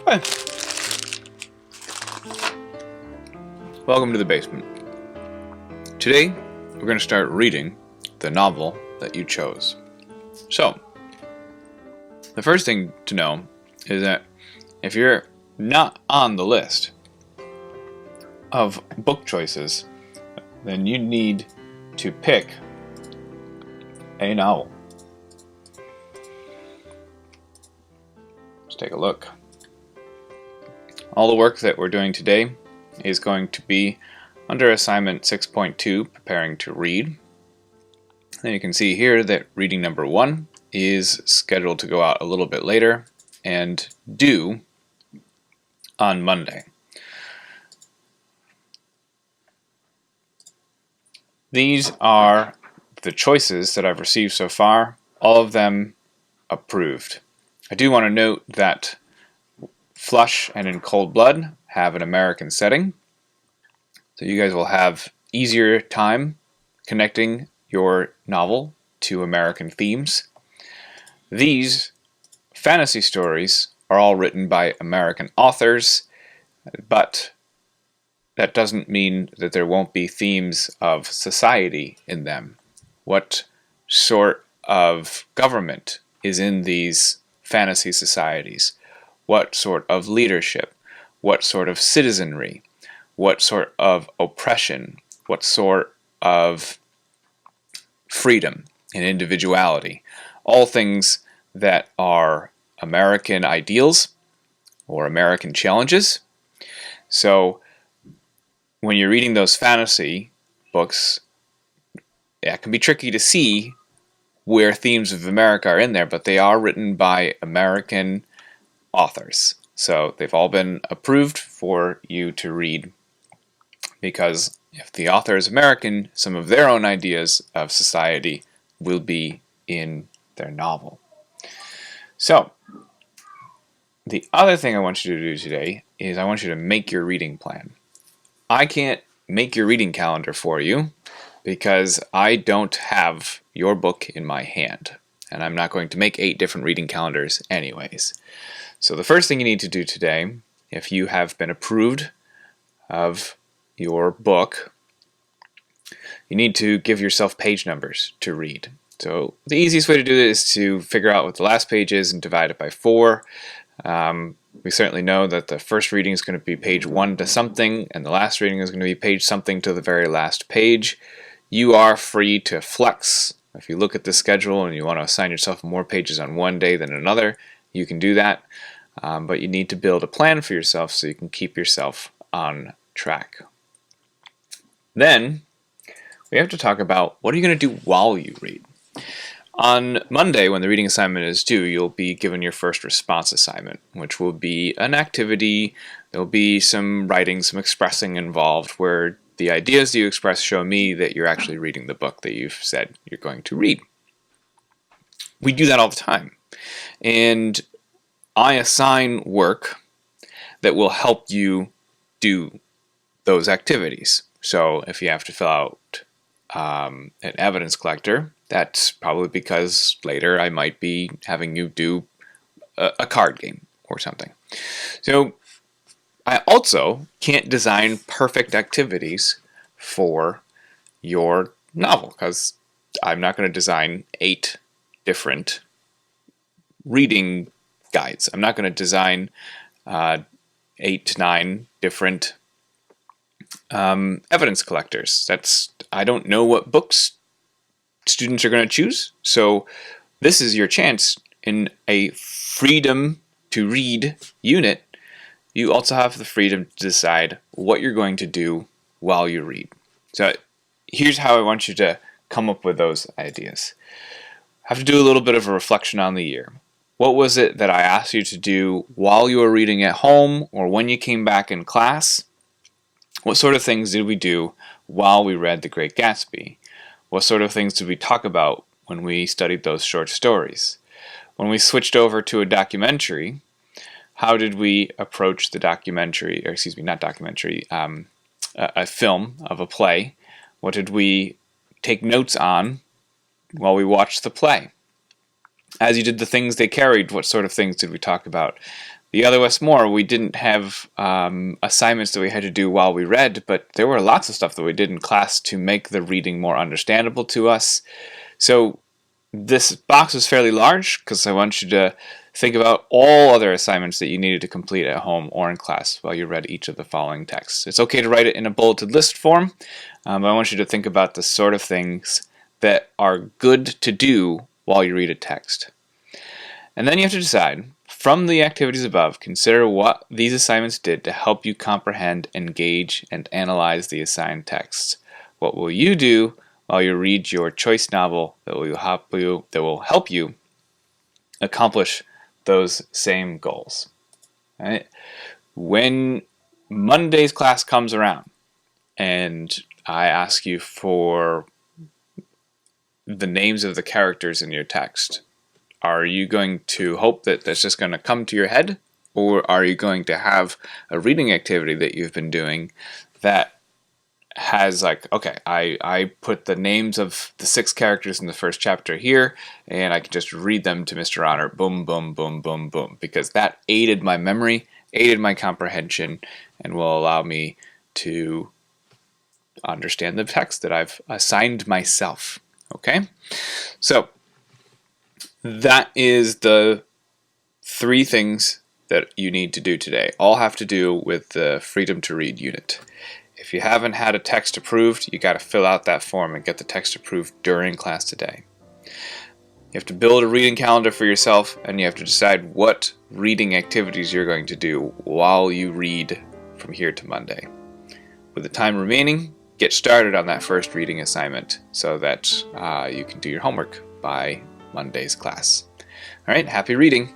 Hi. Welcome to the basement. Today, we're going to start reading the novel that you chose. So, the first thing to know is that if you're not on the list of book choices, then you need to pick a novel. Let's take a look. All the work that we're doing today is going to be under assignment 6.2, preparing to read. And you can see here that reading number 1 is scheduled to go out a little bit later and due on Monday. These are the choices that I've received so far, all of them approved. I do want to note that Flush and In Cold Blood have an American setting, so you guys will have easier time connecting your novel to American themes. These fantasy stories are all written by American authors, but that doesn't mean that there won't be themes of society in them. What sort of government is in these fantasy societies? What sort of leadership? What sort of citizenry? What sort of oppression? What sort of freedom and individuality? All things that are American ideals or American challenges. So when you're reading those fantasy books, it can be tricky to see where themes of America are in there, but they are written by American authors. So they've all been approved for you to read, because if the author is American, some of their own ideas of society will be in their novel. So, the other thing I want you to do today is I want you to make your reading plan. I can't make your reading calendar for you because I don't have your book in my hand, and I'm not going to make 8 different reading calendars anyways. So the first thing you need to do today, if you have been approved of your book, you need to give yourself page numbers to read. So the easiest way to do it is to figure out what the last page is and divide it by 4. We certainly know that the first reading is going to be page 1 to something, and the last reading is going to be page something to the very last page. You are free to flex. If you look at the schedule and you want to assign yourself more pages on one day than another, you can do that. But you need to build a plan for yourself so you can keep yourself on track. Then we have to talk about what are you going to do while you read. On Monday, when the reading assignment is due, you'll be given your first response assignment, which will be an activity. There'll be some writing, some expressing involved, where the ideas that you express show me that you're actually reading the book that you've said you're going to read. We do that all the time. And I assign work that will help you do those activities. So if you have to fill out an evidence collector, that's probably because later I might be having you do a card game or something. So I also can't design perfect activities for your novel because I'm not going to design 8 different reading guides. I'm not going to design 8 to 9 different evidence collectors. I don't know what books students are going to choose. So this is your chance. In a freedom to read unit, you also have the freedom to decide what you're going to do while you read. So here's how I want you to come up with those ideas. Have to do a little bit of a reflection on the year. What was it that I asked you to do while you were reading at home or when you came back in class? What sort of things did we do while we read The Great Gatsby? What sort of things did we talk about when we studied those short stories? When we switched over to a documentary, how did we approach the documentary, or excuse me, not documentary, a film of a play? What did we take notes on while we watched the play? As you did the things they carried, what sort of things did we talk about? the Other West More, we didn't have assignments that we had to do while we read, but there were lots of stuff that we did in class to make the reading more understandable to us. So this box is fairly large because I want you to think about all other assignments that you needed to complete at home or in class while you read each of the following texts. It's okay to write it in a bulleted list form, but I want you to think about the sort of things that are good to do while you read a text. And then you have to decide, from the activities above, consider what these assignments did to help you comprehend, engage, and analyze the assigned texts. What will you do while you read your choice novel that will help you accomplish those same goals? All right? When Monday's class comes around and I ask you for the names of the characters in your text, are you going to hope that that's just going to come to your head? Or are you going to have a reading activity that you've been doing that has like, okay, I put the names of the 6 characters in the first chapter here, and I can just read them to Mr. Honor, boom, boom, boom, boom, boom, because that aided my memory, aided my comprehension, and will allow me to understand the text that I've assigned myself. Okay? So that is the 3 things that you need to do today. All have to do with the Freedom to Read unit. If you haven't had a text approved, you got to fill out that form and get the text approved during class today. You have to build a reading calendar for yourself, and you have to decide what reading activities you're going to do while you read from here to Monday. With the time remaining, get started on that first reading assignment so that you can do your homework by Monday's class. All right, happy reading.